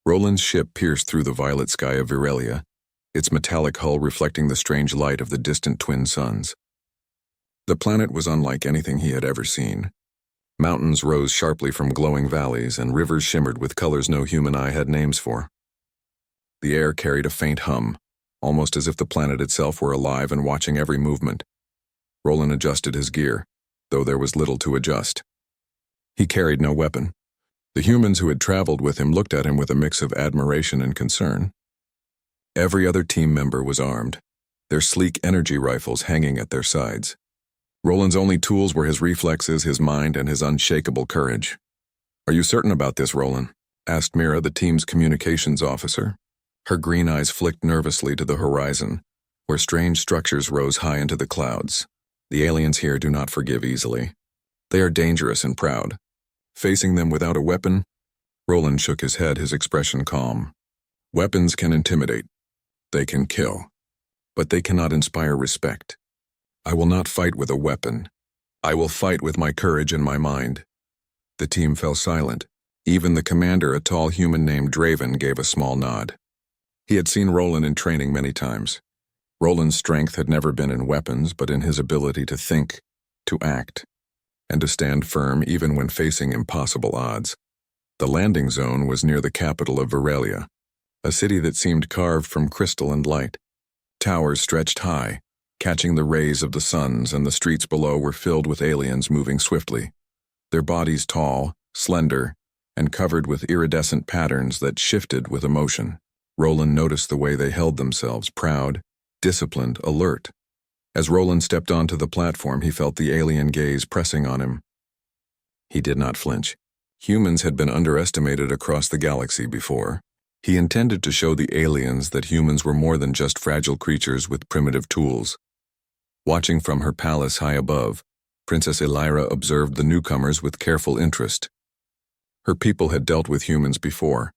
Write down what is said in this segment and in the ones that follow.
Roland's ship pierced through the violet sky of Virelia, its metallic hull reflecting the strange light of the distant twin suns. The planet was unlike anything he had ever seen. Mountains rose sharply from glowing valleys, and rivers shimmered with colors no human eye had names for. The air carried a faint hum, almost as if the planet itself were alive and watching every movement. Roland adjusted his gear, though there was little to adjust. He carried no weapon. The humans who had traveled with him looked at him with a mix of admiration and concern. Every other team member was armed, their sleek energy rifles hanging at their sides. Roland's only tools were his reflexes, his mind, and his unshakable courage. "Are you certain about this, Roland?" asked Mira, the team's communications officer. Her green eyes flicked nervously to the horizon, where strange structures rose high into the clouds. The aliens here do not forgive easily. They are dangerous and proud. Facing them without a weapon, Roland shook his head, his expression calm. Weapons can intimidate. They can kill. But they cannot inspire respect. I will not fight with a weapon. I will fight with my courage and my mind. The team fell silent. Even the commander, a tall human named Draven, gave a small nod. He had seen Roland in training many times. Roland's strength had never been in weapons, but in his ability to think, to act, and to stand firm even when facing impossible odds. The landing zone was near the capital of Virelia, a city that seemed carved from crystal and light. Towers stretched high, catching the rays of the suns, and the streets below were filled with aliens moving swiftly, their bodies tall, slender, and covered with iridescent patterns that shifted with emotion. Roland noticed the way they held themselves, proud, disciplined, alert. As Roland stepped onto the platform, he felt the alien gaze pressing on him. He did not flinch. Humans had been underestimated across the galaxy before. He intended to show the aliens that humans were more than just fragile creatures with primitive tools. Watching from her palace high above, Princess Elira observed the newcomers with careful interest. Her people had dealt with humans before,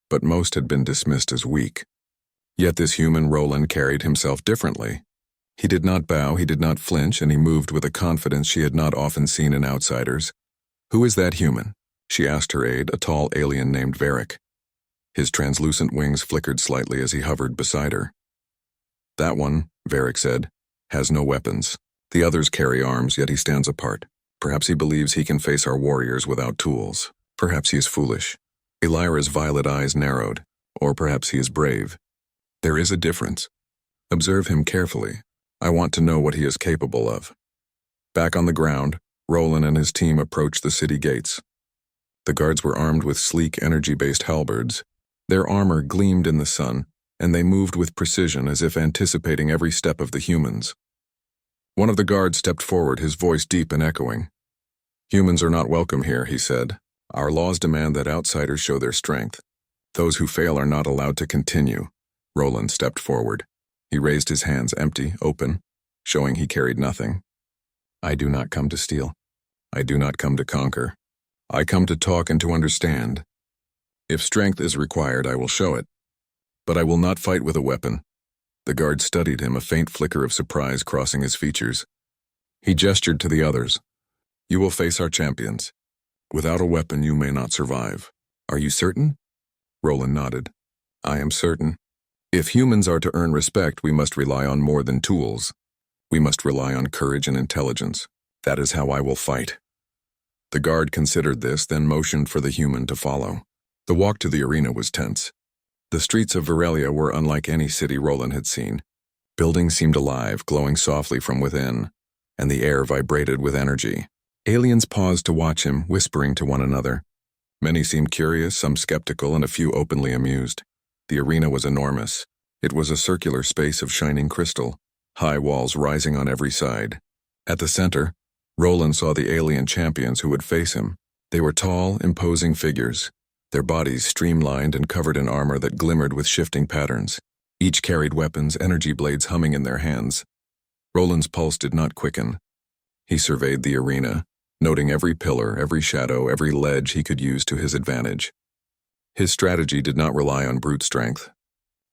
but most had been dismissed as weak. Yet this human Roland carried himself differently. He did not bow, he did not flinch, and he moved with a confidence she had not often seen in outsiders. "Who is that human?" she asked her aide, a tall alien named Varric. His translucent wings flickered slightly as he hovered beside her. "That one," Varric said, "has no weapons. The others carry arms, yet he stands apart. Perhaps he believes he can face our warriors without tools. Perhaps he is foolish." Elira's violet eyes narrowed. "Or perhaps he is brave. There is a difference. Observe him carefully. I want to know what he is capable of." Back on the ground, Roland and his team approached the city gates. The guards were armed with sleek, energy-based halberds. Their armor gleamed in the sun, and they moved with precision as if anticipating every step of the humans. One of the guards stepped forward, his voice deep and echoing. "Humans are not welcome here," he said. "Our laws demand that outsiders show their strength. Those who fail are not allowed to continue." Roland stepped forward. He raised his hands, empty, open, showing he carried nothing. "I do not come to steal. I do not come to conquer. I come to talk and to understand. If strength is required, I will show it. But I will not fight with a weapon." The guard studied him, a faint flicker of surprise crossing his features. He gestured to the others. "You will face our champions. Without a weapon, you may not survive." "Are you certain?" Roland nodded. "I am certain. If humans are to earn respect, we must rely on more than tools. We must rely on courage and intelligence. That is how I will fight." The guard considered this, then motioned for the human to follow. The walk to the arena was tense. The streets of Virelia were unlike any city Roland had seen. Buildings seemed alive, glowing softly from within, and the air vibrated with energy. Aliens paused to watch him, whispering to one another. Many seemed curious, some skeptical, and a few openly amused. The arena was enormous. It was a circular space of shining crystal, high walls rising on every side. At the center, Roland saw the alien champions who would face him. They were tall, imposing figures, their bodies streamlined and covered in armor that glimmered with shifting patterns. Each carried weapons, energy blades humming in their hands. Roland's pulse did not quicken. He surveyed the arena, noting every pillar, every shadow, every ledge he could use to his advantage. His strategy did not rely on brute strength.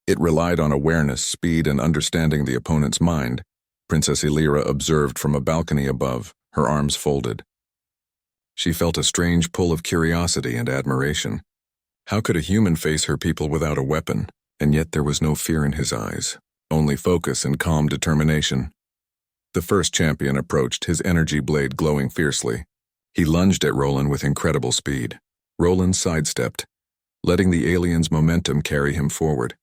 It relied on awareness, speed, and understanding the opponent's mind. Princess Elira observed from a balcony above, her arms folded. She felt a strange pull of curiosity and admiration. How could a human face her people without a weapon? And yet there was no fear in his eyes, only focus and calm determination. The first champion approached, his energy blade glowing fiercely. He lunged at Roland with incredible speed. Roland sidestepped, letting the alien's momentum carry him forward.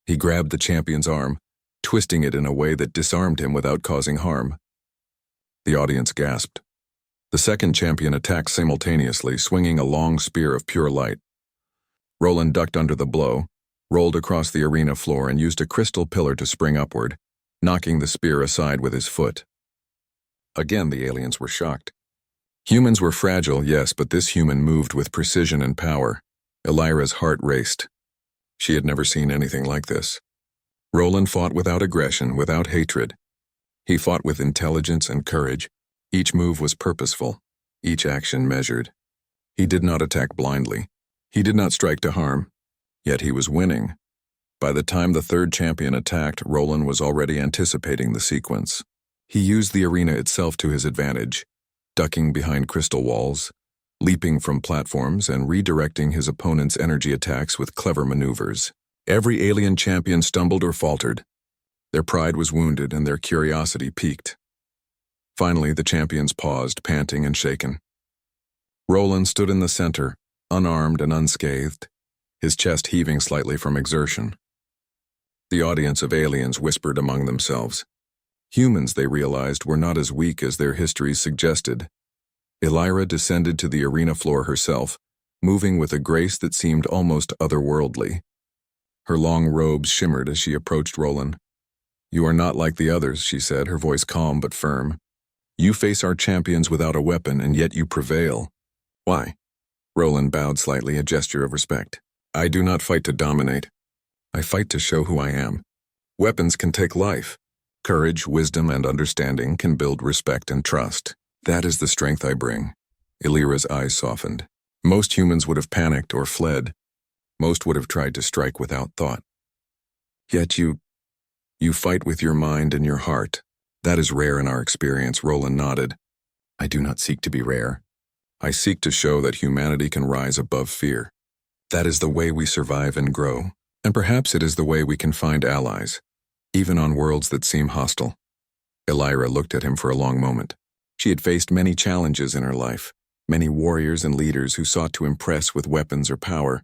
He grabbed the champion's arm, twisting it in a way that disarmed him without causing harm. The audience gasped. The second champion attacked simultaneously, swinging a long spear of pure light. Roland ducked under the blow, rolled across the arena floor, and used a crystal pillar to spring upward, knocking the spear aside with his foot. Again, the aliens were shocked. Humans were fragile, yes, but this human moved with precision and power. Elira's heart raced. She had never seen anything like this. Roland fought without aggression, without hatred. He fought with intelligence and courage. Each move was purposeful, each action measured. He did not attack blindly. He did not strike to harm. Yet he was winning. By the time the third champion attacked, Roland was already anticipating the sequence. He used the arena itself to his advantage, ducking behind crystal walls, leaping from platforms, and redirecting his opponent's energy attacks with clever maneuvers. Every alien champion stumbled or faltered. Their pride was wounded and their curiosity piqued. Finally, the champions paused, panting and shaken. Roland stood in the center, unarmed and unscathed, his chest heaving slightly from exertion. The audience of aliens whispered among themselves. Humans, they realized, were not as weak as their histories suggested. Elira descended to the arena floor herself, moving with a grace that seemed almost otherworldly. Her long robes shimmered as she approached Roland. "You are not like the others," she said, her voice calm but firm. "You face our champions without a weapon, and yet you prevail." "Why?" Roland bowed slightly, a gesture of respect. "I do not fight to dominate. I fight to show who I am. Weapons can take life. Courage, wisdom, and understanding can build respect and trust. That is the strength I bring." Elira's eyes softened. Most humans would have panicked or fled. Most would have tried to strike without thought. Yet you fight with your mind and your heart. That is rare in our experience, Roland nodded. "I do not seek to be rare. I seek to show that humanity can rise above fear. That is the way we survive and grow, and perhaps it is the way we can find allies, even on worlds that seem hostile." Elira looked at him for a long moment. She had faced many challenges in her life, many warriors and leaders who sought to impress with weapons or power,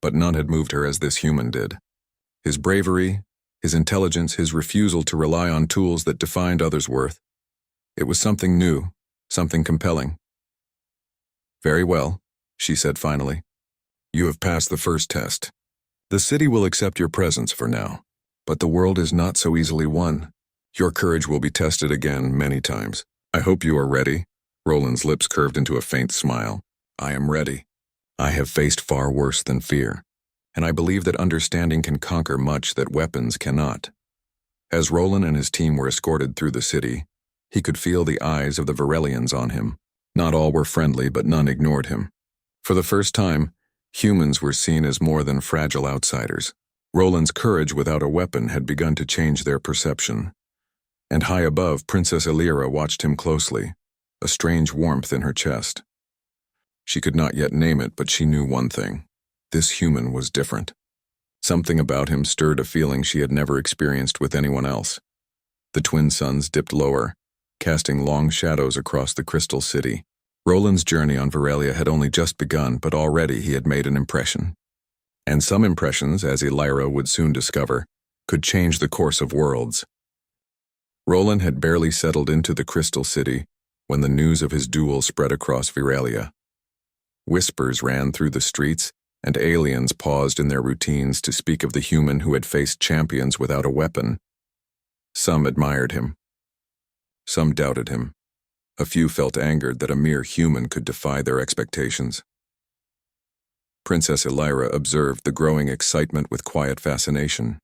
but none had moved her as this human did. His bravery, his intelligence, his refusal to rely on tools that defined others' worth. It was something new, something compelling. "Very well," she said finally. "You have passed the first test. The city will accept your presence for now, but the world is not so easily won. Your courage will be tested again many times. I hope you are ready." Roland's lips curved into a faint smile. "I am ready. I have faced far worse than fear, and I believe that understanding can conquer much that weapons cannot." As Roland and his team were escorted through the city, he could feel the eyes of the Virelians on him. Not all were friendly, but none ignored him. For the first time, humans were seen as more than fragile outsiders. Roland's courage without a weapon had begun to change their perception. And high above, Princess Elira watched him closely, a strange warmth in her chest. She could not yet name it, but she knew one thing. This human was different. Something about him stirred a feeling she had never experienced with anyone else. The twin suns dipped lower, casting long shadows across the crystal city. Roland's journey on Virelia had only just begun, but already he had made an impression. And some impressions, as Elira would soon discover, could change the course of worlds. Roland had barely settled into the crystal city when the news of his duel spread across Virelia. Whispers ran through the streets, and aliens paused in their routines to speak of the human who had faced champions without a weapon. Some admired him. Some doubted him. A few felt angered that a mere human could defy their expectations. Princess Elira observed the growing excitement with quiet fascination.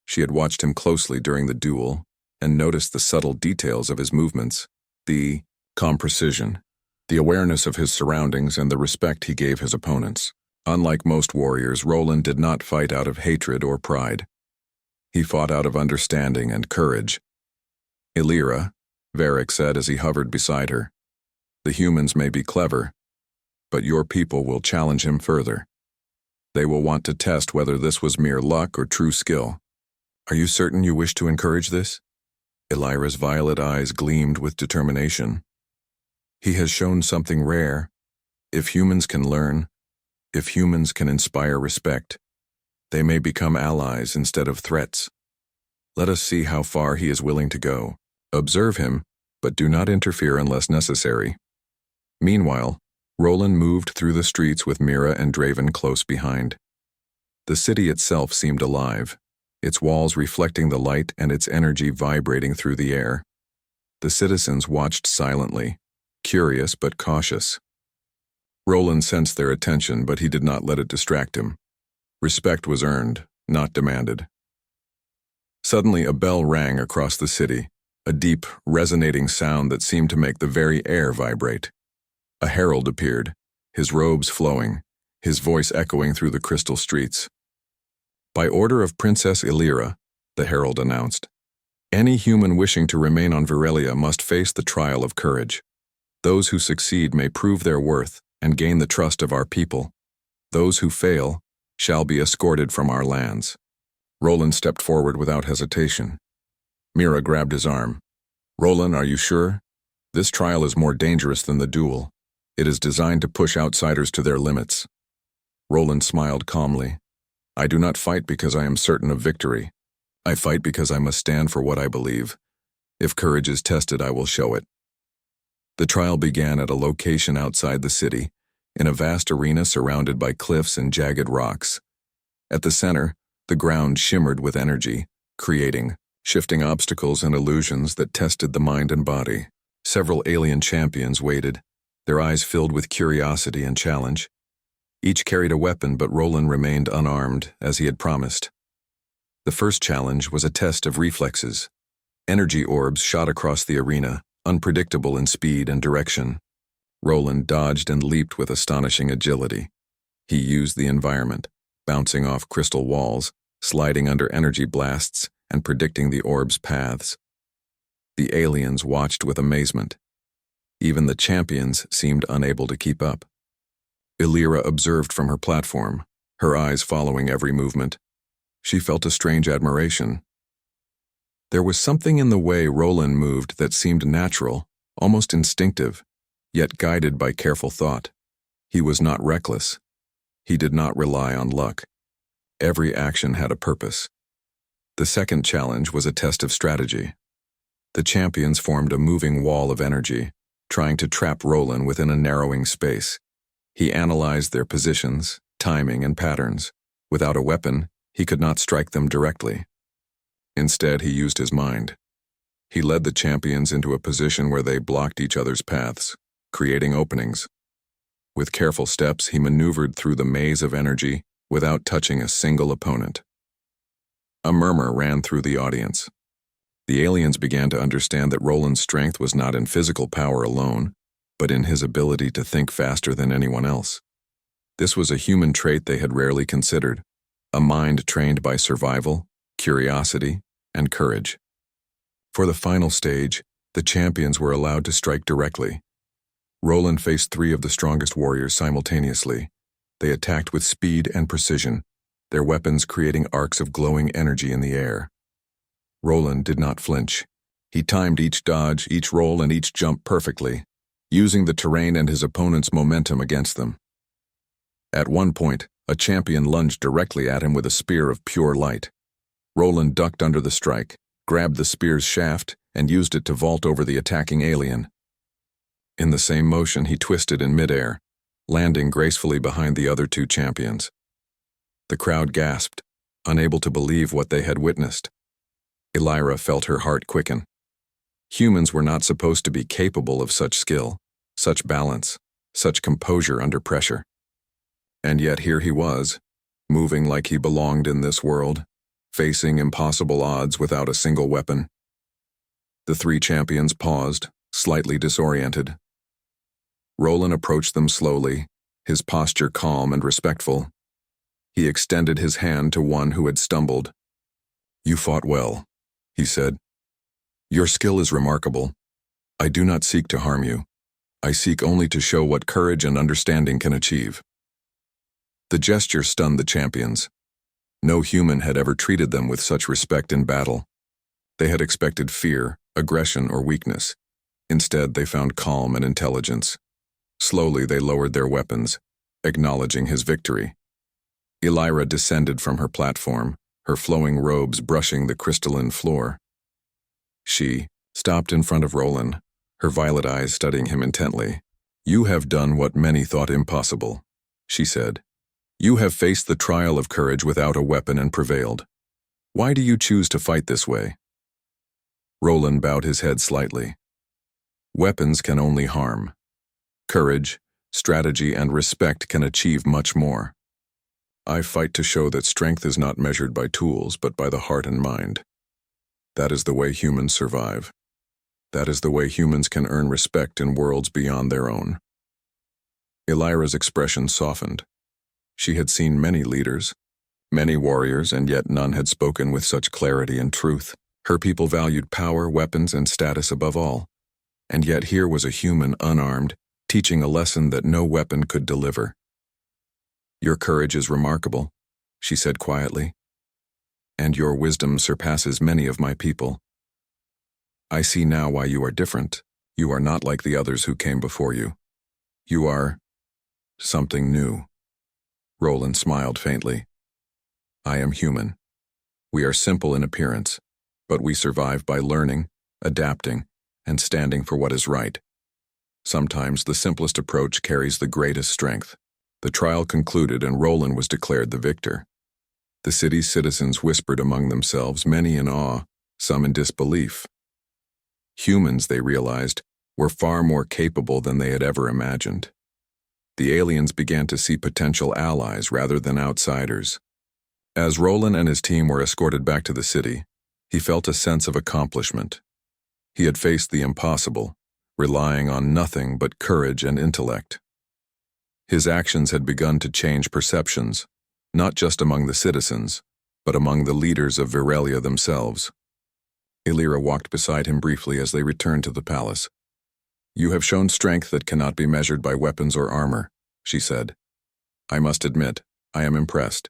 She had watched him closely during the duel and noticed the subtle details of his movements, the calm precision, the awareness of his surroundings, and the respect he gave his opponents. Unlike most warriors, Roland did not fight out of hatred or pride. He fought out of understanding and courage. "Elira," Varric said as he hovered beside her, "the humans may be clever, but your people will challenge him further. They will want to test whether this was mere luck or true skill. Are you certain you wish to encourage this? Elira's violet eyes gleamed with determination. He has shown something rare. If humans can learn, if humans can inspire respect, they may become allies instead of threats. Let us see how far he is willing to go. Observe him, but do not interfere unless necessary. Meanwhile, Roland moved through the streets with Mira and Draven close behind. The city itself seemed alive, its walls reflecting the light and its energy vibrating through the air. The citizens watched silently, curious but cautious. Roland sensed their attention, but he did not let it distract him. Respect was earned, not demanded. Suddenly, a bell rang across the city, a deep, resonating sound that seemed to make the very air vibrate. A herald appeared, his robes flowing, his voice echoing through the crystal streets. By order of Princess Elira, the herald announced, any human wishing to remain on Virelia must face the trial of courage. Those who succeed may prove their worth and gain the trust of our people. Those who fail shall be escorted from our lands. Roland stepped forward without hesitation. Mira grabbed his arm. Roland, are you sure? This trial is more dangerous than the duel. It is designed to push outsiders to their limits. Roland smiled calmly. I do not fight because I am certain of victory. I fight because I must stand for what I believe. If courage is tested, I will show it. The trial began at a location outside the city, in a vast arena surrounded by cliffs and jagged rocks. At the center, the ground shimmered with energy, creating, shifting obstacles and illusions that tested the mind and body. Several alien champions waited, their eyes filled with curiosity and challenge. Each carried a weapon, but Roland remained unarmed, as he had promised. The first challenge was a test of reflexes. Energy orbs shot across the arena, unpredictable in speed and direction. Roland dodged and leaped with astonishing agility. He used the environment, bouncing off crystal walls, sliding under energy blasts, and predicting the orbs' paths. The aliens watched with amazement. Even the champions seemed unable to keep up. Elira observed from her platform, her eyes following every movement. She felt a strange admiration. There was something in the way Roland moved that seemed natural, almost instinctive, yet guided by careful thought. He was not reckless. He did not rely on luck. Every action had a purpose. The second challenge was a test of strategy. The champions formed a moving wall of energy, trying to trap Roland within a narrowing space. He analyzed their positions, timing, and patterns. Without a weapon, he could not strike them directly. Instead, he used his mind. He led the champions into a position where they blocked each other's paths, creating openings. With careful steps, he maneuvered through the maze of energy without touching a single opponent. A murmur ran through the audience. The aliens began to understand that Roland's strength was not in physical power alone, but in his ability to think faster than anyone else. This was a human trait they had rarely considered, a mind trained by survival, curiosity, and courage. For the final stage, the champions were allowed to strike directly. Roland faced 3 of the strongest warriors simultaneously. They attacked with speed and precision, their weapons creating arcs of glowing energy in the air. Roland did not flinch. He timed each dodge, each roll, and each jump perfectly, using the terrain and his opponent's momentum against them. At one point, a champion lunged directly at him with a spear of pure light. Roland ducked under the strike, grabbed the spear's shaft, and used it to vault over the attacking alien. In the same motion, he twisted in midair, landing gracefully behind the other 2 champions. The crowd gasped, unable to believe what they had witnessed. Elira felt her heart quicken. Humans were not supposed to be capable of such skill, such balance, such composure under pressure. And yet here he was, moving like he belonged in this world, facing impossible odds without a single weapon. The 3 champions paused, slightly disoriented. Roland approached them slowly, his posture calm and respectful. He extended his hand to one who had stumbled. "You fought well," he said. "Your skill is remarkable. I do not seek to harm you. I seek only to show what courage and understanding can achieve." The gesture stunned the champions. No human had ever treated them with such respect in battle. They had expected fear, aggression, or weakness. Instead, they found calm and intelligence. Slowly, they lowered their weapons, acknowledging his victory. Elira descended from her platform, her flowing robes brushing the crystalline floor. She stopped in front of Roland, her violet eyes studying him intently. "You have done what many thought impossible," she said. "You have faced the trial of courage without a weapon and prevailed. Why do you choose to fight this way?" Roland bowed his head slightly. "Weapons can only harm. Courage, strategy, and respect can achieve much more. I fight to show that strength is not measured by tools, but by the heart and mind. That is the way humans survive. That is the way humans can earn respect in worlds beyond their own." Elira's expression softened. She had seen many leaders, many warriors, and yet none had spoken with such clarity and truth. Her people valued power, weapons, and status above all. And yet here was a human unarmed, teaching a lesson that no weapon could deliver. "Your courage is remarkable," she said quietly, "and your wisdom surpasses many of my people. I see now why you are different. You are not like the others who came before you. You are something new." Roland smiled faintly. "I am human. We are simple in appearance, but we survive by learning, adapting, and standing for what is right. Sometimes the simplest approach carries the greatest strength." The trial concluded and Roland was declared the victor. The city's citizens whispered among themselves, many in awe, some in disbelief. Humans, they realized, were far more capable than they had ever imagined. The aliens began to see potential allies rather than outsiders. As Roland and his team were escorted back to the city, he felt a sense of accomplishment. He had faced the impossible, relying on nothing but courage and intellect. His actions had begun to change perceptions, not just among the citizens, but among the leaders of Virelia themselves. Elira walked beside him briefly as they returned to the palace. "You have shown strength that cannot be measured by weapons or armor," she said. "I must admit, I am impressed.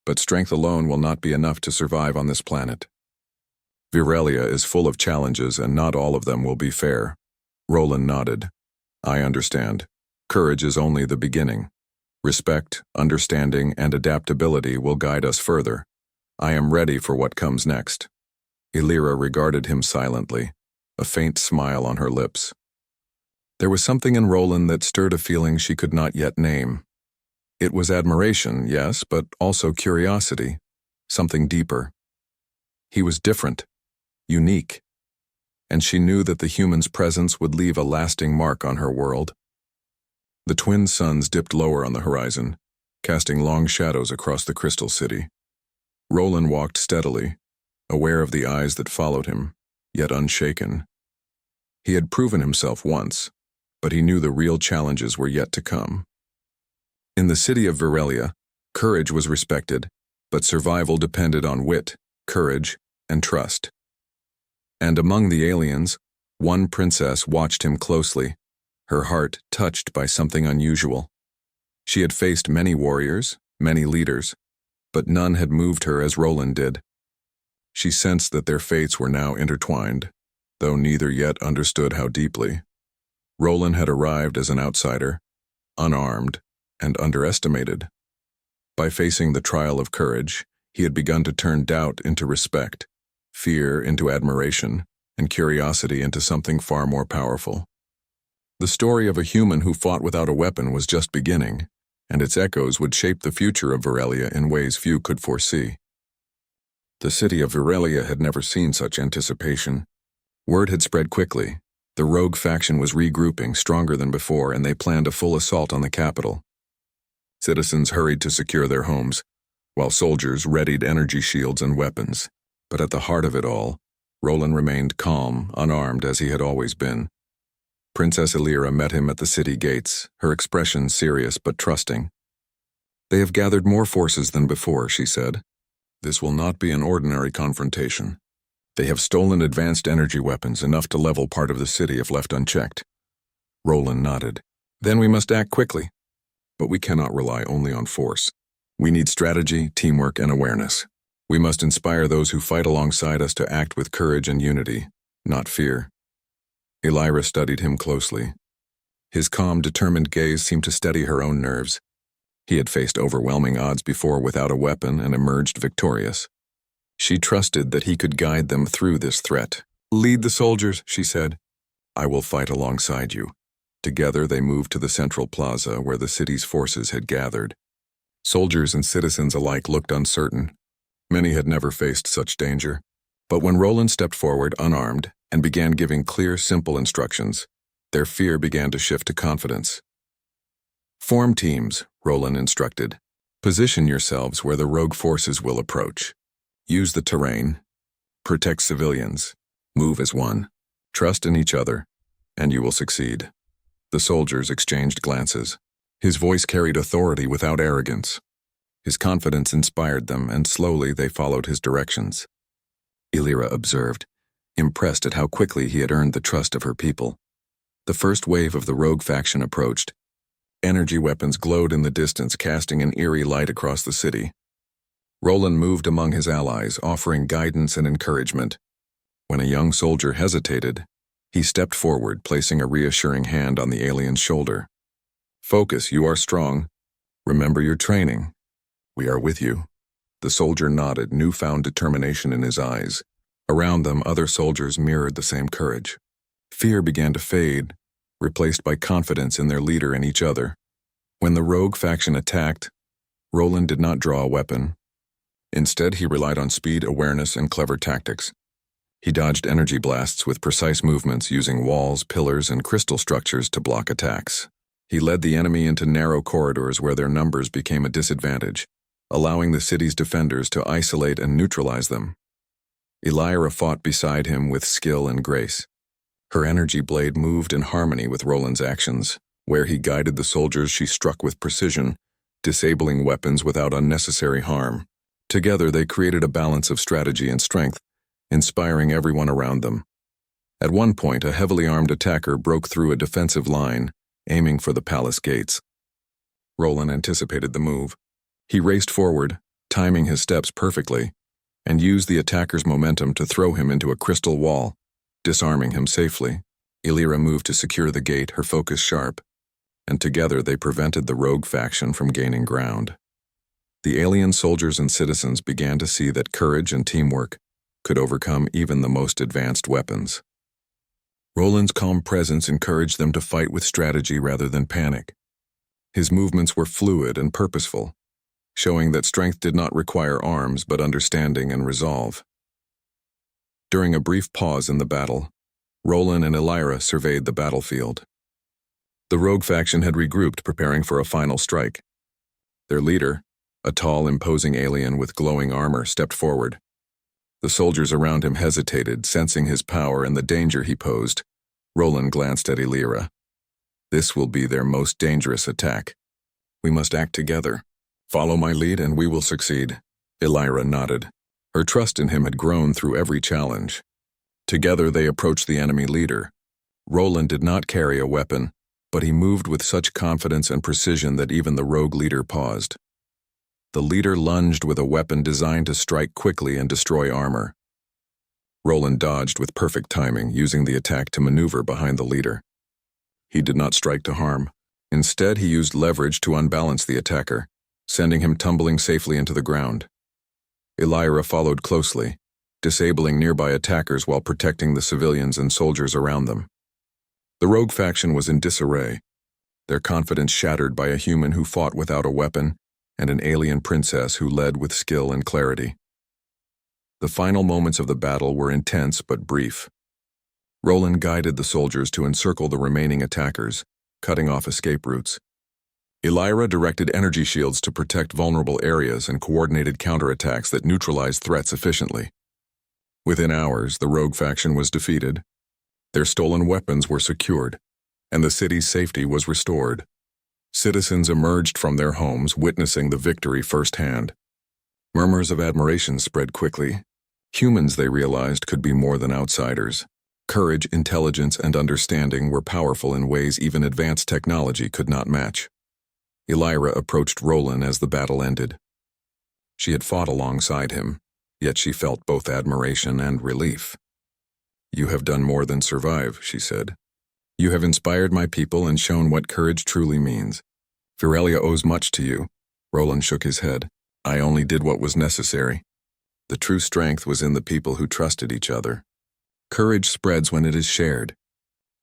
But strength alone will not be enough to survive on this planet. Virelia is full of challenges and not all of them will be fair." Roland nodded. "I understand. Courage is only the beginning. Respect, understanding, and adaptability will guide us further. I am ready for what comes next." Elira regarded him silently, a faint smile on her lips. There was something in Roland that stirred a feeling she could not yet name. It was admiration, yes, but also curiosity, something deeper. He was different, unique, and she knew that the human's presence would leave a lasting mark on her world. The twin suns dipped lower on the horizon, casting long shadows across the crystal city. Roland walked steadily, aware of the eyes that followed him, yet unshaken. He had proven himself once, but he knew the real challenges were yet to come. In the city of Virelia, courage was respected, but survival depended on wit, courage, and trust. And among the aliens, one princess watched him closely, her heart touched by something unusual. She had faced many warriors, many leaders, but none had moved her as Roland did. She sensed that their fates were now intertwined, though neither yet understood how deeply. Roland had arrived as an outsider, unarmed, and underestimated. By facing the trial of courage, he had begun to turn doubt into respect, fear into admiration, and curiosity into something far more powerful. The story of a human who fought without a weapon was just beginning, and its echoes would shape the future of Virelia in ways few could foresee. The city of Virelia had never seen such anticipation. Word had spread quickly. The rogue faction was regrouping, stronger than before, and they planned a full assault on the capital. Citizens hurried to secure their homes, while soldiers readied energy shields and weapons. But at the heart of it all, Roland remained calm, unarmed as he had always been. Princess Elira met him at the city gates, her expression serious but trusting. "They have gathered more forces than before," she said. "This will not be an ordinary confrontation. They have stolen advanced energy weapons, enough to level part of the city if left unchecked." Roland nodded. "Then we must act quickly." But we cannot rely only on force. We need strategy, teamwork, and awareness. We must inspire those who fight alongside us to act with courage and unity, not fear. Elira studied him closely. His calm, determined gaze seemed to steady her own nerves. He had faced overwhelming odds before without a weapon and emerged victorious. She trusted that he could guide them through this threat. "Lead the soldiers," she said. "I will fight alongside you." Together they moved to the central plaza where the city's forces had gathered. Soldiers and citizens alike looked uncertain. Many had never faced such danger. But when Roland stepped forward unarmed and began giving clear, simple instructions, their fear began to shift to confidence. "Form teams," Roland instructed. "Position yourselves where the rogue forces will approach. Use the terrain. Protect civilians. Move as one. Trust in each other, and you will succeed." The soldiers exchanged glances. His voice carried authority without arrogance. His confidence inspired them, and slowly they followed his directions. Elira observed, impressed at how quickly he had earned the trust of her people. The first wave of the rogue faction approached. Energy weapons glowed in the distance, casting an eerie light across the city. Roland moved among his allies, offering guidance and encouragement. When a young soldier hesitated, he stepped forward, placing a reassuring hand on the alien's shoulder. "Focus, you are strong. Remember your training. We are with you." The soldier nodded, newfound determination in his eyes. Around them, other soldiers mirrored the same courage. Fear began to fade, replaced by confidence in their leader and each other. When the rogue faction attacked, Roland did not draw a weapon. Instead, he relied on speed, awareness, and clever tactics. He dodged energy blasts with precise movements, using walls, pillars, and crystal structures to block attacks. He led the enemy into narrow corridors where their numbers became a disadvantage, allowing the city's defenders to isolate and neutralize them. Elira fought beside him with skill and grace. Her energy blade moved in harmony with Roland's actions. Where he guided the soldiers, she struck with precision, disabling weapons without unnecessary harm. Together, they created a balance of strategy and strength, inspiring everyone around them. At one point, a heavily armed attacker broke through a defensive line, aiming for the palace gates. Roland anticipated the move. He raced forward, timing his steps perfectly, and used the attacker's momentum to throw him into a crystal wall, disarming him safely. Elira moved to secure the gate, her focus sharp, and together they prevented the rogue faction from gaining ground. The alien soldiers and citizens began to see that courage and teamwork could overcome even the most advanced weapons. Roland's calm presence encouraged them to fight with strategy rather than panic. His movements were fluid and purposeful, showing that strength did not require arms but understanding and resolve. During a brief pause in the battle, Roland and Elira surveyed the battlefield. The rogue faction had regrouped, preparing for a final strike. Their leader, a tall, imposing alien with glowing armor, stepped forward. The soldiers around him hesitated, sensing his power and the danger he posed. Roland glanced at Elira. "This will be their most dangerous attack. We must act together. Follow my lead and we will succeed." Elira nodded. Her trust in him had grown through every challenge. Together they approached the enemy leader. Roland did not carry a weapon, but he moved with such confidence and precision that even the rogue leader paused. The leader lunged with a weapon designed to strike quickly and destroy armor. Roland dodged with perfect timing, using the attack to maneuver behind the leader. He did not strike to harm. Instead, he used leverage to unbalance the attacker, sending him tumbling safely into the ground. Elira followed closely, disabling nearby attackers while protecting the civilians and soldiers around them. The rogue faction was in disarray, their confidence shattered by a human who fought without a weapon and an alien princess who led with skill and clarity. The final moments of the battle were intense but brief. Roland guided the soldiers to encircle the remaining attackers, cutting off escape routes. Elira directed energy shields to protect vulnerable areas and coordinated counterattacks that neutralized threats efficiently. Within hours, the rogue faction was defeated. Their stolen weapons were secured, and the city's safety was restored. Citizens emerged from their homes, witnessing the victory firsthand. Murmurs of admiration spread quickly. Humans, they realized, could be more than outsiders. Courage, intelligence, and understanding were powerful in ways even advanced technology could not match. Elira approached Roland as the battle ended. She had fought alongside him, yet she felt both admiration and relief. "You have done more than survive," she said. "You have inspired my people and shown what courage truly means. Virelia owes much to you." Roland shook his head. "I only did what was necessary." The true strength was in the people who trusted each other. Courage spreads when it is shared.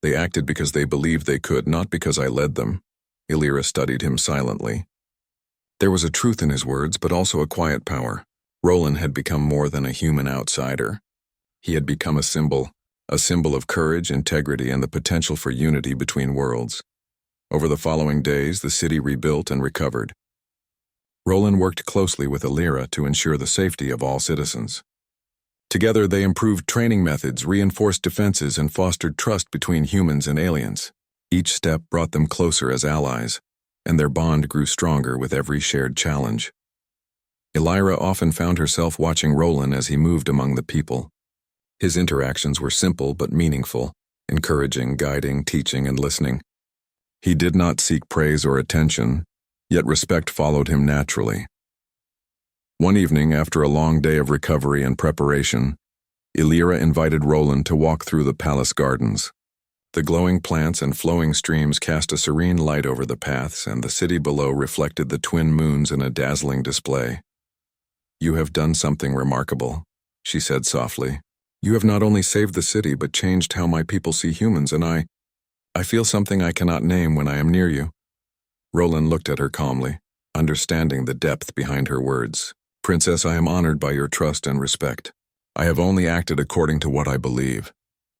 They acted because they believed they could, not because I led them. Elira studied him silently. There was a truth in his words, but also a quiet power. Roland had become more than a human outsider. He had become a symbol of courage, integrity, and the potential for unity between worlds. Over the following days, the city rebuilt and recovered. Roland worked closely with Elira to ensure the safety of all citizens. Together, they improved training methods, reinforced defenses, and fostered trust between humans and aliens. Each step brought them closer as allies, and their bond grew stronger with every shared challenge. Elira often found herself watching Roland as he moved among the people. His interactions were simple but meaningful, encouraging, guiding, teaching, and listening. He did not seek praise or attention, yet respect followed him naturally. One evening, after a long day of recovery and preparation, Elira invited Roland to walk through the palace gardens. The glowing plants and flowing streams cast a serene light over the paths, and the city below reflected the twin moons in a dazzling display. "You have done something remarkable," she said softly. "You have not only saved the city, but changed how my people see humans, and I feel something I cannot name when I am near you." Roland looked at her calmly, understanding the depth behind her words. "Princess, I am honored by your trust and respect. I have only acted according to what I believe.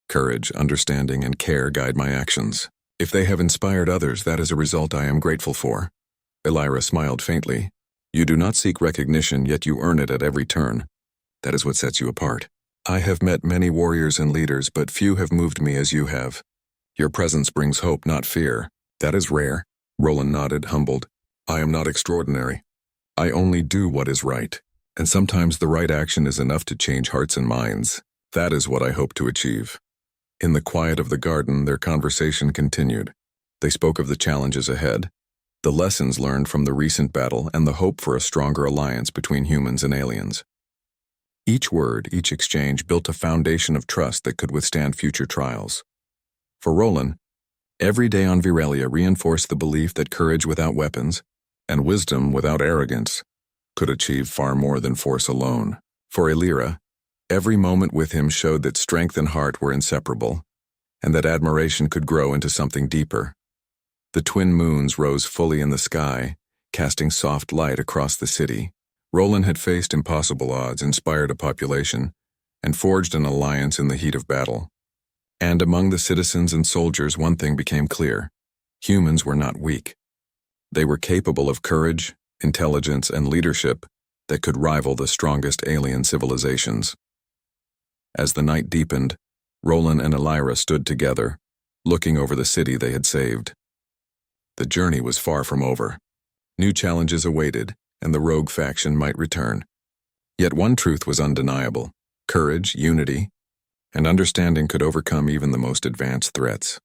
Courage, understanding, and care guide my actions. If they have inspired others, that is a result I am grateful for." Elira smiled faintly. "You do not seek recognition, yet you earn it at every turn. That is what sets you apart. I have met many warriors and leaders, but few have moved me as you have. Your presence brings hope, not fear. That is rare." Roland nodded, humbled. "I am not extraordinary. I only do what is right, and sometimes the right action is enough to change hearts and minds. That is what I hope to achieve." In the quiet of the garden, their conversation continued. They spoke of the challenges ahead, the lessons learned from the recent battle, and the hope for a stronger alliance between humans and aliens. Each word, each exchange built a foundation of trust that could withstand future trials. For Roland, every day on Virelia reinforced the belief that courage without weapons, and wisdom without arrogance, could achieve far more than force alone. For Elira, every moment with him showed that strength and heart were inseparable, and that admiration could grow into something deeper. The twin moons rose fully in the sky, casting soft light across the city. Roland had faced impossible odds, inspired a population, and forged an alliance in the heat of battle. And among the citizens and soldiers, one thing became clear: humans were not weak. They were capable of courage, intelligence, and leadership that could rival the strongest alien civilizations. As the night deepened, Roland and Elira stood together, looking over the city they had saved. The journey was far from over. New challenges awaited, and the rogue faction might return. Yet one truth was undeniable: courage, unity, and understanding could overcome even the most advanced threats.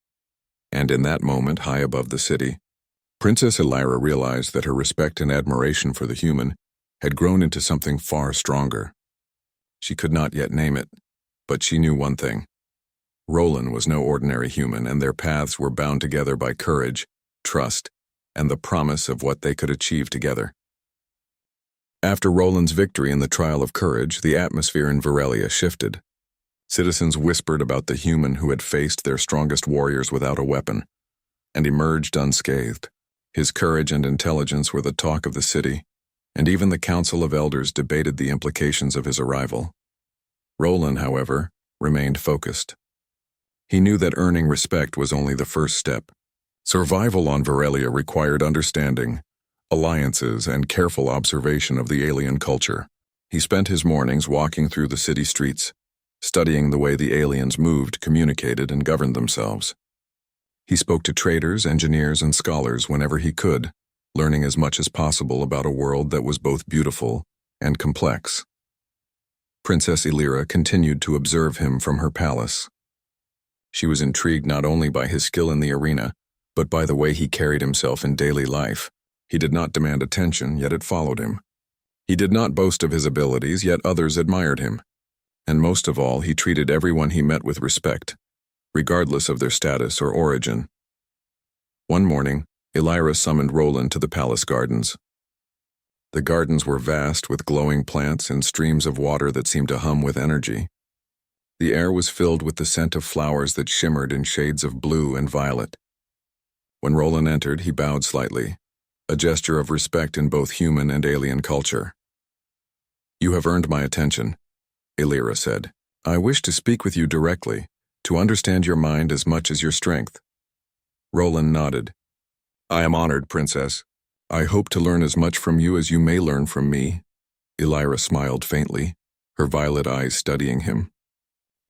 And in that moment, high above the city, Princess Elira realized that her respect and admiration for the human had grown into something far stronger. She could not yet name it, but she knew one thing: Roland was no ordinary human, and their paths were bound together by courage, trust, and the promise of what they could achieve together. After Roland's victory in the trial of courage, the atmosphere in Virelia shifted. Citizens whispered about the human who had faced their strongest warriors without a weapon, and emerged unscathed. His courage and intelligence were the talk of the city, and even the Council of Elders debated the implications of his arrival. Roland, however, remained focused. He knew that earning respect was only the first step. Survival on Virelia required understanding, alliances, and careful observation of the alien culture. He spent his mornings walking through the city streets, studying the way the aliens moved, communicated, and governed themselves. He spoke to traders, engineers, and scholars whenever he could, learning as much as possible about a world that was both beautiful and complex. Princess Elira continued to observe him from her palace. She was intrigued not only by his skill in the arena, but by the way he carried himself in daily life, He did not demand attention, yet it followed him. He did not boast of his abilities, yet others admired him. And most of all, he treated everyone he met with respect, regardless of their status or origin. One morning, Elira summoned Roland to the palace gardens. The gardens were vast, with glowing plants and streams of water that seemed to hum with energy. The air was filled with the scent of flowers that shimmered in shades of blue and violet. When Roland entered, he bowed slightly, a gesture of respect in both human and alien culture. "You have earned my attention," Elira said. "I wish to speak with you directly, to understand your mind as much as your strength." Roland nodded. "I am honored, Princess. I hope to learn as much from you as you may learn from me." Elira smiled faintly, her violet eyes studying him.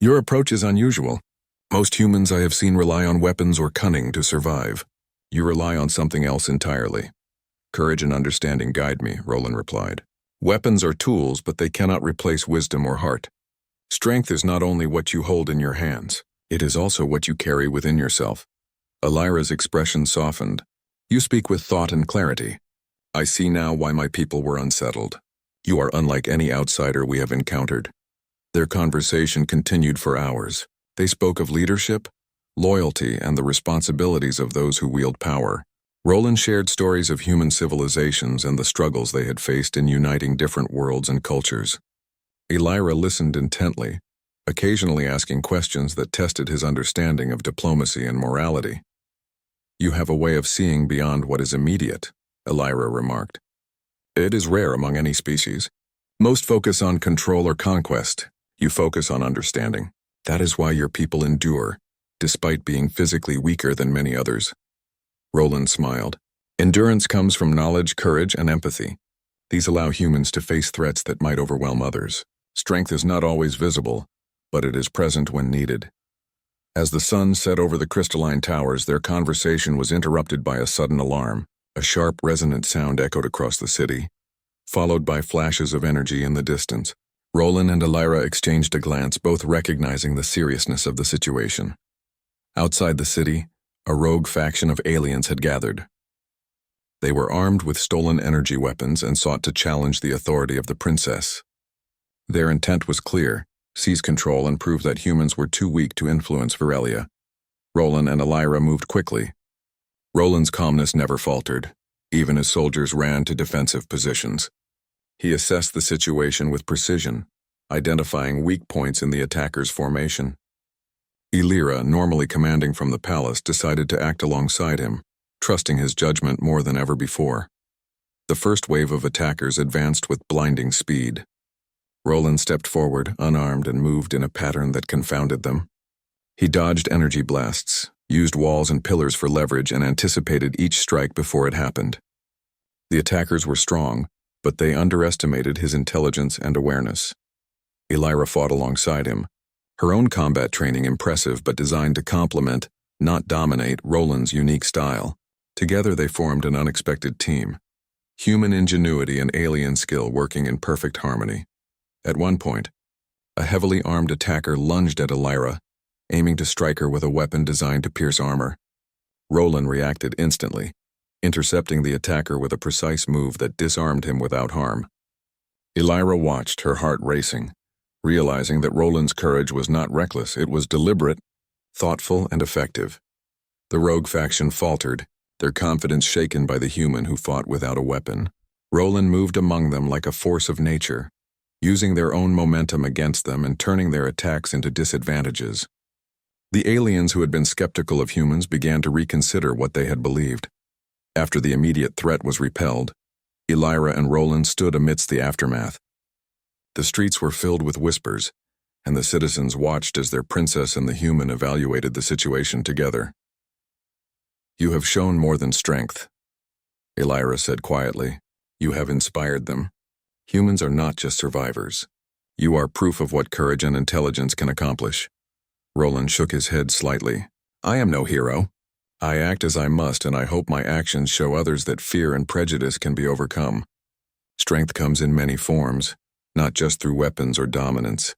"Your approach is unusual. Most humans I have seen rely on weapons or cunning to survive. You rely on something else entirely." "Courage and understanding guide me," Roland replied. "Weapons are tools, but they cannot replace wisdom or heart. Strength is not only what you hold in your hands, it is also what you carry within yourself." Elira's expression softened. "You speak with thought and clarity. I see now why my people were unsettled. You are unlike any outsider we have encountered." Their conversation continued for hours. They spoke of leadership, loyalty, and the responsibilities of those who wield power. Roland shared stories of human civilizations and the struggles they had faced in uniting different worlds and cultures. Elira listened intently, occasionally asking questions that tested his understanding of diplomacy and morality. "You have a way of seeing beyond what is immediate," Elira remarked. "It is rare among any species. Most focus on control or conquest. You focus on understanding. That is why your people endure, despite being physically weaker than many others." Roland smiled. "Endurance comes from knowledge, courage, and empathy. These allow humans to face threats that might overwhelm others. Strength is not always visible, but it is present when needed." As the sun set over the crystalline towers, their conversation was interrupted by a sudden alarm. A sharp, resonant sound echoed across the city, followed by flashes of energy in the distance. Roland and Elira exchanged a glance, both recognizing the seriousness of the situation. Outside the city, a rogue faction of aliens had gathered. They were armed with stolen energy weapons and sought to challenge the authority of the princess. Their intent was clear: seize control and prove that humans were too weak to influence Virelia. Roland and Elira moved quickly. Roland's calmness never faltered, even as soldiers ran to defensive positions. He assessed the situation with precision, identifying weak points in the attackers' formation. Elira, normally commanding from the palace, decided to act alongside him, trusting his judgment more than ever before. The first wave of attackers advanced with blinding speed. Roland stepped forward, unarmed, and moved in a pattern that confounded them. He dodged energy blasts, used walls and pillars for leverage, and anticipated each strike before it happened. The attackers were strong, but they underestimated his intelligence and awareness. Elira fought alongside him, her own combat training impressive but designed to complement, not dominate, Roland's unique style. Together they formed an unexpected team, human ingenuity and alien skill working in perfect harmony. At one point, a heavily armed attacker lunged at Elira, aiming to strike her with a weapon designed to pierce armor. Roland reacted instantly, intercepting the attacker with a precise move that disarmed him without harm. Elira watched, her heart racing, realizing that Roland's courage was not reckless, it was deliberate, thoughtful, and effective. The rogue faction faltered, their confidence shaken by the human who fought without a weapon. Roland moved among them like a force of nature, using their own momentum against them and turning their attacks into disadvantages. The aliens who had been skeptical of humans began to reconsider what they had believed. After the immediate threat was repelled, Elira and Roland stood amidst the aftermath. The streets were filled with whispers, and the citizens watched as their princess and the human evaluated the situation together. "You have shown more than strength," Elira said quietly. "You have inspired them. Humans are not just survivors. You are proof of what courage and intelligence can accomplish." Roland shook his head slightly. "I am no hero. I act as I must, and I hope my actions show others that fear and prejudice can be overcome. Strength comes in many forms, not just through weapons or dominance."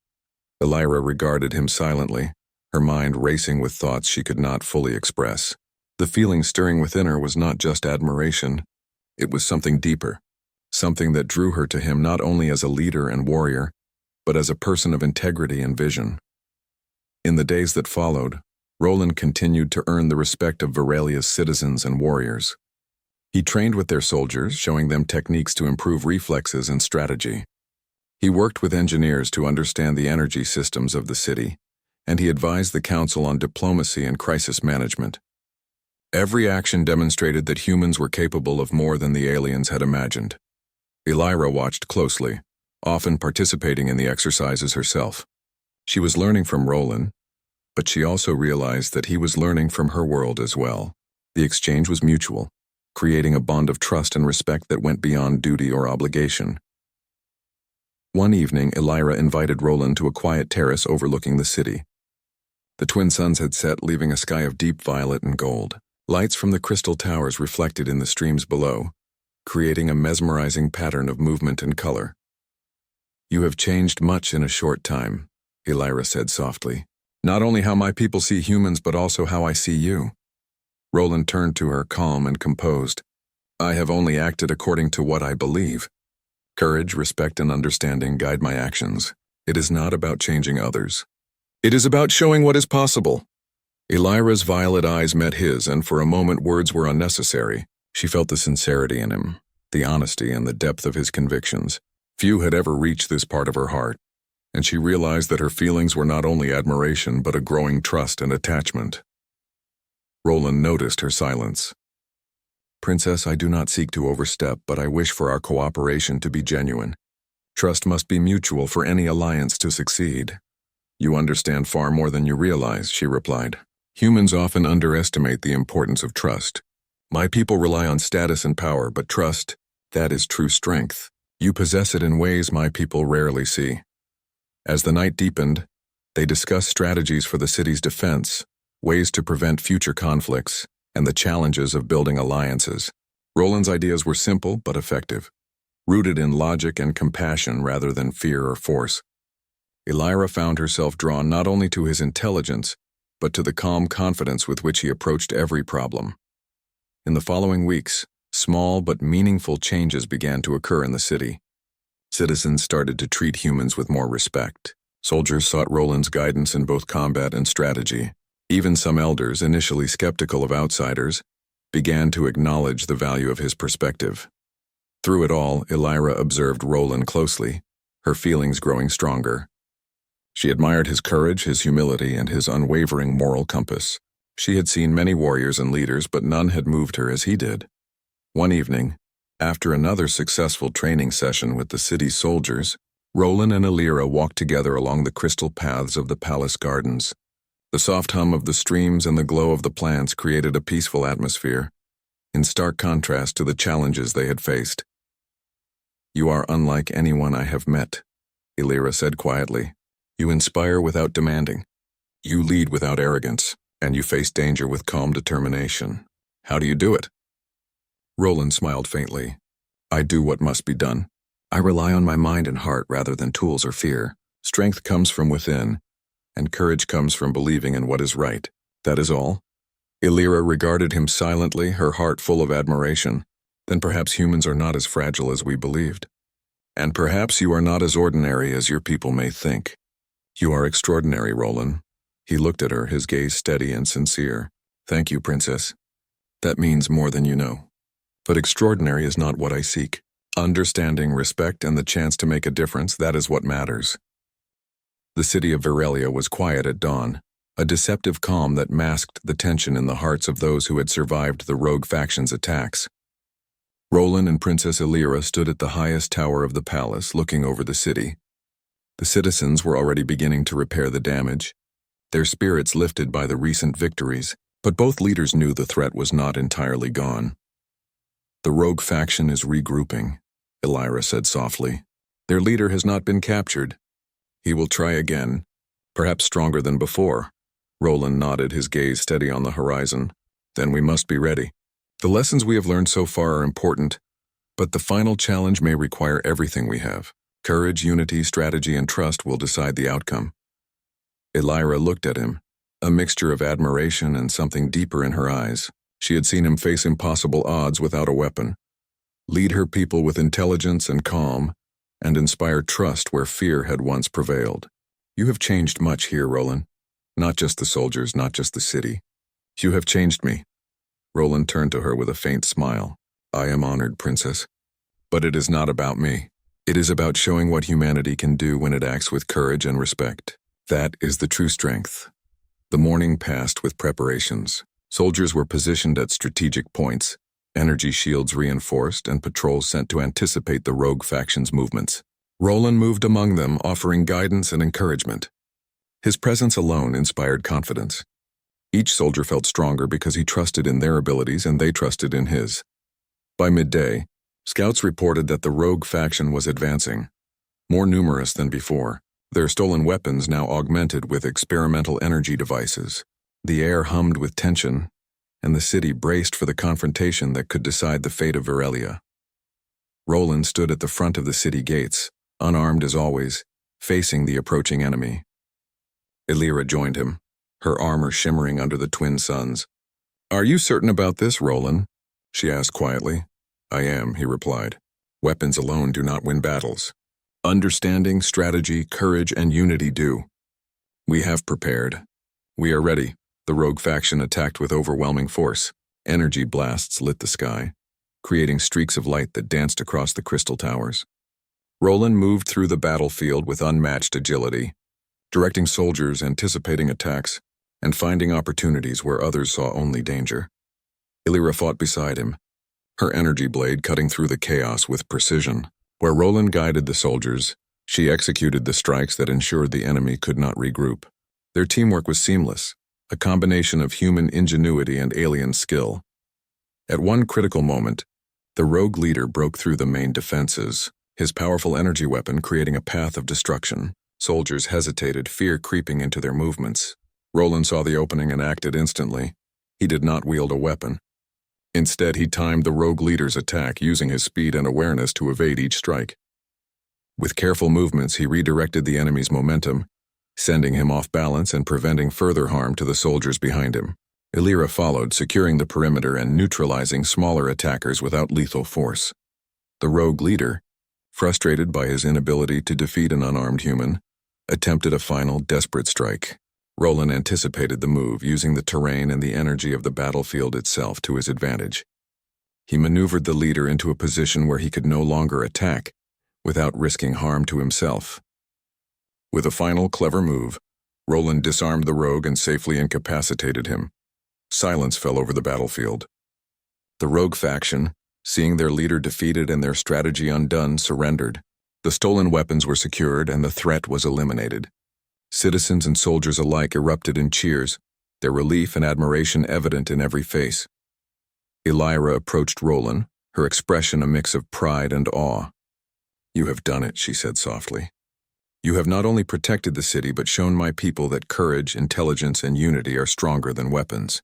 Elira regarded him silently, her mind racing with thoughts she could not fully express. The feeling stirring within her was not just admiration. It was something deeper, something that drew her to him not only as a leader and warrior, but as a person of integrity and vision. In the days that followed, Roland continued to earn the respect of Virelia's citizens and warriors. He trained with their soldiers, showing them techniques to improve reflexes and strategy. He worked with engineers to understand the energy systems of the city, and he advised the council on diplomacy and crisis management. Every action demonstrated that humans were capable of more than the aliens had imagined. Elira watched closely, often participating in the exercises herself. She was learning from Roland, but she also realized that he was learning from her world as well. The exchange was mutual, creating a bond of trust and respect that went beyond duty or obligation. One evening, Elira invited Roland to a quiet terrace overlooking the city. The twin suns had set, leaving a sky of deep violet and gold. Lights from the crystal towers reflected in the streams below, creating a mesmerizing pattern of movement and color. "You have changed much in a short time," Elira said softly. "Not only how my people see humans, but also how I see you." Roland turned to her, calm and composed. "I have only acted according to what I believe. Courage, respect, and understanding guide my actions. It is not about changing others. It is about showing what is possible." Elira's violet eyes met his, and for a moment words were unnecessary. She felt the sincerity in him, the honesty and the depth of his convictions. Few had ever reached this part of her heart, and she realized that her feelings were not only admiration but a growing trust and attachment. Roland noticed her silence. "Princess, I do not seek to overstep, but I wish for our cooperation to be genuine. Trust must be mutual for any alliance to succeed." "You understand far more than you realize," she replied. "Humans often underestimate the importance of trust. My people rely on status and power, but trust, that is true strength. You possess it in ways my people rarely see." As the night deepened, they discussed strategies for the city's defense, ways to prevent future conflicts, and the challenges of building alliances. Roland's ideas were simple but effective, rooted in logic and compassion rather than fear or force. Elira found herself drawn not only to his intelligence, but to the calm confidence with which he approached every problem. In the following weeks, small but meaningful changes began to occur in the city. Citizens started to treat humans with more respect. Soldiers sought Roland's guidance in both combat and strategy. Even some elders, initially skeptical of outsiders, began to acknowledge the value of his perspective. Through it all, Elira observed Roland closely, her feelings growing stronger. She admired his courage, his humility, and his unwavering moral compass. She had seen many warriors and leaders, but none had moved her as he did. One evening, after another successful training session with the city's soldiers, Roland and Elira walked together along the crystal paths of the palace gardens. The soft hum of the streams and the glow of the plants created a peaceful atmosphere, in stark contrast to the challenges they had faced. "You are unlike anyone I have met," Elira said quietly. "You inspire without demanding. You lead without arrogance, and you face danger with calm determination. How do you do it?" Roland smiled faintly. "I do what must be done. I rely on my mind and heart rather than tools or fear. Strength comes from within, and courage comes from believing in what is right. That is all." Elira regarded him silently, her heart full of admiration. "Then perhaps humans are not as fragile as we believed. And perhaps you are not as ordinary as your people may think." "You are extraordinary, Roland." He looked at her, his gaze steady and sincere. "Thank you, Princess. That means more than you know. But extraordinary is not what I seek. Understanding, respect, and the chance to make a difference, that is what matters." The city of Virelia was quiet at dawn, a deceptive calm that masked the tension in the hearts of those who had survived the rogue faction's attacks. Roland and Princess Elira stood at the highest tower of the palace, looking over the city. The citizens were already beginning to repair the damage, their spirits lifted by the recent victories, but both leaders knew the threat was not entirely gone. "The rogue faction is regrouping," Elira said softly. "Their leader has not been captured. He will try again, perhaps stronger than before." Roland nodded, his gaze steady on the horizon. "Then we must be ready. The lessons we have learned so far are important, but the final challenge may require everything we have. Courage, unity, strategy, and trust will decide the outcome." Elira looked at him, a mixture of admiration and something deeper in her eyes. She had seen him face impossible odds without a weapon. lead her people with intelligence and calm, and inspire trust where fear had once prevailed. You have changed much here, Roland. Not just the soldiers, not just the city. You have changed me. Roland turned to her with a faint smile. I am honored, Princess. But it is not about me. It is about showing what humanity can do when it acts with courage and respect. That is the true strength. The morning passed with preparations. Soldiers were positioned at strategic points, energy shields reinforced, and patrols sent to anticipate the rogue faction's movements. Roland moved among them, offering guidance and encouragement. His presence alone inspired confidence. Each soldier felt stronger because he trusted in their abilities and they trusted in his. By midday, scouts reported that the rogue faction was advancing, more numerous than before. Their stolen weapons now augmented with experimental energy devices. The air hummed with tension, and the city braced for the confrontation that could decide the fate of Virelia. Roland stood at the front of the city gates, unarmed as always, facing the approaching enemy. Illyra joined him, her armor shimmering under the twin suns. Are you certain about this, Roland? She asked quietly. I am, he replied. Weapons alone do not win battles. Understanding, strategy, courage, and unity do. We have prepared. We are ready. The rogue faction attacked with overwhelming force. Energy blasts lit the sky, creating streaks of light that danced across the crystal towers. Roland moved through the battlefield with unmatched agility, directing soldiers, anticipating attacks, and finding opportunities where others saw only danger. Illyra fought beside him, her energy blade cutting through the chaos with precision. Where Roland guided the soldiers, she executed the strikes that ensured the enemy could not regroup. Their teamwork was seamless, a combination of human ingenuity and alien skill. At one critical moment, the rogue leader broke through the main defenses, his powerful energy weapon creating a path of destruction. Soldiers hesitated, fear creeping into their movements. Roland saw the opening and acted instantly. He did not wield a weapon. Instead, he timed the rogue leader's attack, using his speed and awareness to evade each strike. With careful movements, he redirected the enemy's momentum, sending him off balance and preventing further harm to the soldiers behind him. Illyra followed, securing the perimeter and neutralizing smaller attackers without lethal force. The rogue leader, frustrated by his inability to defeat an unarmed human, attempted a final, desperate strike. Roland anticipated the move, using the terrain and the energy of the battlefield itself to his advantage. He maneuvered the leader into a position where he could no longer attack, without risking harm to himself. With a final, clever move, Roland disarmed the rogue and safely incapacitated him. Silence fell over the battlefield. The rogue faction, seeing their leader defeated and their strategy undone, surrendered. The stolen weapons were secured and the threat was eliminated. Citizens and soldiers alike erupted in cheers, their relief and admiration evident in every face. Illyra approached Roland, her expression a mix of pride and awe. You have done it, she said softly. You have not only protected the city but shown my people that courage, intelligence, and unity are stronger than weapons.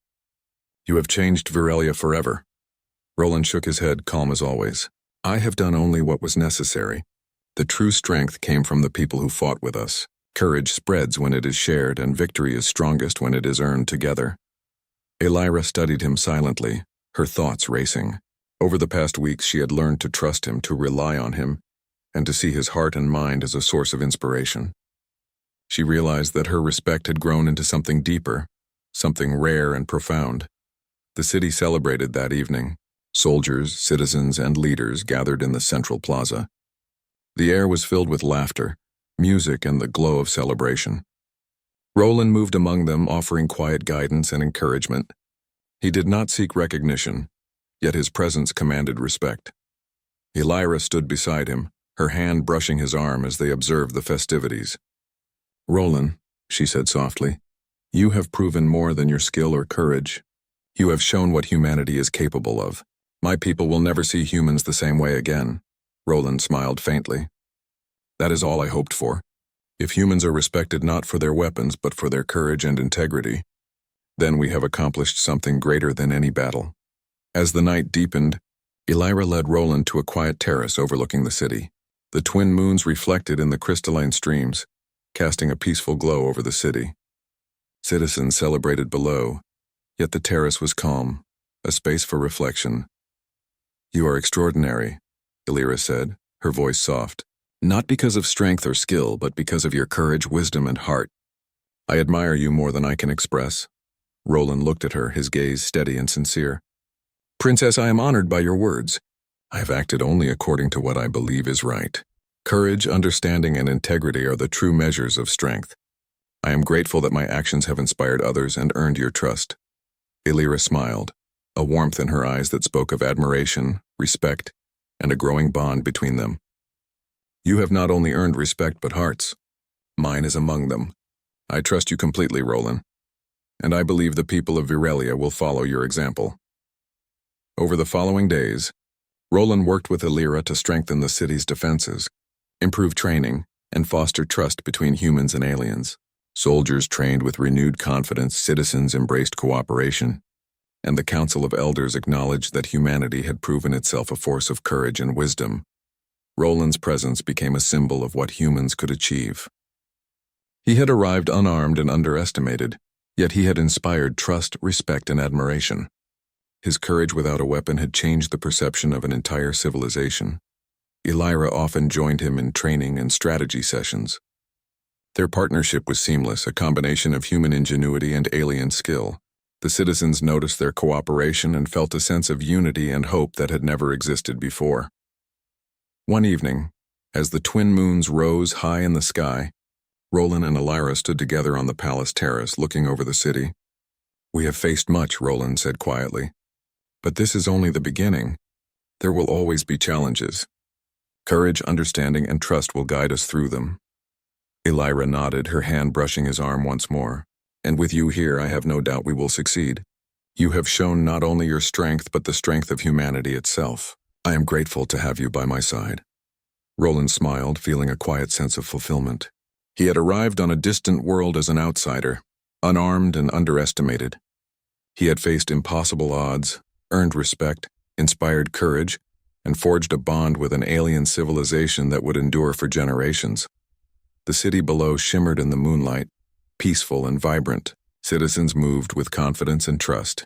You have changed Virelia forever. Roland shook his head, calm as always. I have done only what was necessary. The true strength came from the people who fought with us. Courage spreads when it is shared, and victory is strongest when it is earned together. Illyra studied him silently, her thoughts racing. Over the past weeks, she had learned to trust him, to rely on him, and to see his heart and mind as a source of inspiration. She realized that her respect had grown into something deeper, something rare and profound. The city celebrated that evening. Soldiers, citizens, and leaders gathered in the central plaza. The air was filled with laughter, music, and the glow of celebration. Roland moved among them, offering quiet guidance and encouragement. He did not seek recognition, yet his presence commanded respect. Illyra stood beside him, her hand brushing his arm as they observed the festivities. Roland, she said softly, you have proven more than your skill or courage. You have shown what humanity is capable of. My people will never see humans the same way again. Roland smiled faintly. That is all I hoped for. If humans are respected not for their weapons but for their courage and integrity, then we have accomplished something greater than any battle. As the night deepened, Illyra led Roland to a quiet terrace overlooking the city. The twin moons reflected in the crystalline streams, casting a peaceful glow over the city. Citizens celebrated below, yet the terrace was calm, a space for reflection. You are extraordinary, Illyra said, her voice soft. Not because of strength or skill, but because of your courage, wisdom, and heart. I admire you more than I can express. Roland looked at her, his gaze steady and sincere. Princess, I am honored by your words. I have acted only according to what I believe is right. Courage, understanding, and integrity are the true measures of strength. I am grateful that my actions have inspired others and earned your trust. Illyra smiled, a warmth in her eyes that spoke of admiration, respect, and a growing bond between them. You have not only earned respect but hearts. Mine is among them. I trust you completely, Roland, and I believe the people of Virelia will follow your example. Over the following days, Roland worked with Illyra to strengthen the city's defenses, improve training, and foster trust between humans and aliens. Soldiers trained with renewed confidence, citizens embraced cooperation, and the Council of Elders acknowledged that humanity had proven itself a force of courage and wisdom. Roland's presence became a symbol of what humans could achieve. He had arrived unarmed and underestimated, yet he had inspired trust, respect, and admiration. His courage without a weapon had changed the perception of an entire civilization. Illyra often joined him in training and strategy sessions. Their partnership was seamless, a combination of human ingenuity and alien skill. The citizens noticed their cooperation and felt a sense of unity and hope that had never existed before. One evening, as the twin moons rose high in the sky, Roland and Illyra stood together on the palace terrace, looking over the city. We have faced much, Roland said quietly. But this is only the beginning. There will always be challenges. Courage, understanding, and trust will guide us through them. Illyra nodded, her hand brushing his arm once more. And with you here, I have no doubt we will succeed. You have shown not only your strength, but the strength of humanity itself. I am grateful to have you by my side. Roland smiled, feeling a quiet sense of fulfillment. He had arrived on a distant world as an outsider, unarmed and underestimated. He had faced impossible odds, earned respect, inspired courage, and forged a bond with an alien civilization that would endure for generations. The city below shimmered in the moonlight, peaceful and vibrant. Citizens moved with confidence and trust,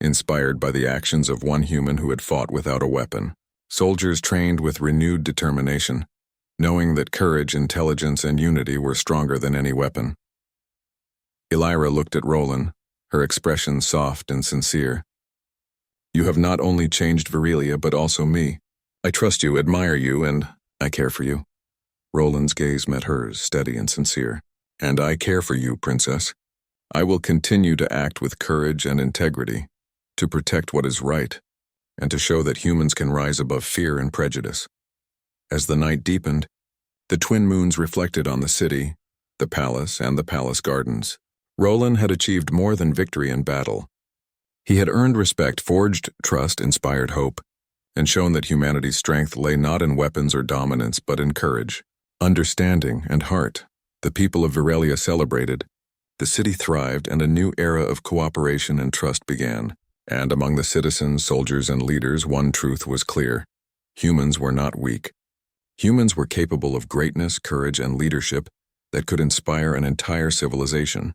inspired by the actions of one human who had fought without a weapon. Soldiers trained with renewed determination, knowing that courage, intelligence, and unity were stronger than any weapon. Illyra looked at Roland, her expression soft and sincere. You have not only changed Virelia, but also me. I trust you, admire you, and I care for you. Roland's gaze met hers, steady and sincere. And I care for you, Princess. I will continue to act with courage and integrity, to protect what is right, and to show that humans can rise above fear and prejudice. As the night deepened, the twin moons reflected on the city, the palace, and the palace gardens. Roland had achieved more than victory in battle. He had earned respect, forged trust, inspired hope, and shown that humanity's strength lay not in weapons or dominance, but in courage, understanding, and heart. The people of Virelia celebrated, the city thrived, and a new era of cooperation and trust began. And among the citizens, soldiers, and leaders, one truth was clear. Humans were not weak. Humans were capable of greatness, courage, and leadership that could inspire an entire civilization.